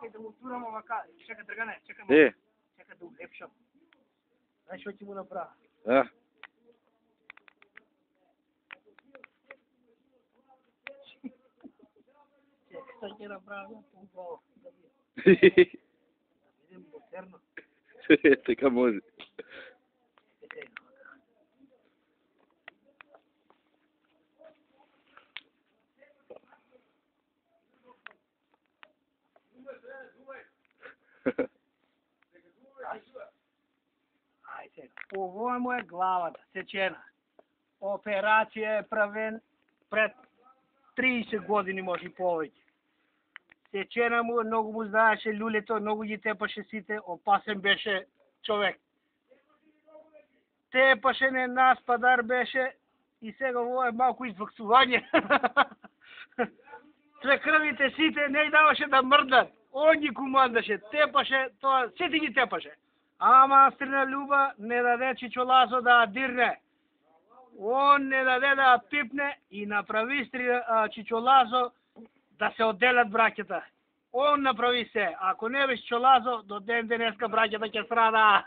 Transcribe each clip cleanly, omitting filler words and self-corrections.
Чекай да му турам овака. Чекай, Драгане, чекай. Чекай да улепшам. Знаеш што ќе му направя? Чекай, што ќе направя? По-убаво. Видим модерно. Така може. Ајде, ово му е главата, сечена. Операција е правен пред 30 години, може и повеќе. Сечена му, многу му знаеше люлето, многу ги тепаше сите, опасен беше човек. Тепаше нас, падар беше, и сега ово е малку изваксување. Свекрвите сите не даваше да мрдат. Он ги командаше, тепаше, тоа сите ги тепаше. Ама Астрина Љуба не даде Чичо Лазо да дирне. Он не даде да пипне и направи Чичо Лазо да се одделат браќата. Он направи се. Ако не беше Чичо Лазо, до ден денеска браќата ќе страда.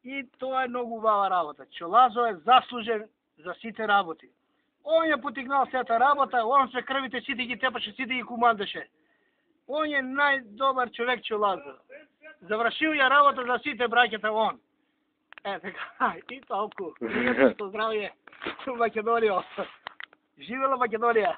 И тоа е многу убава работа. Чичо Лазо е заслужен за сите работи. Он ја потигнал сета работа, он се крвите сите ги тепаше, сите ги командаше. Он е најдобар човек Чичо Лазо. Завршил ја работа за сите браќата он. Така, и толку. Пријатно здравје. Македонија. Живела Македонија.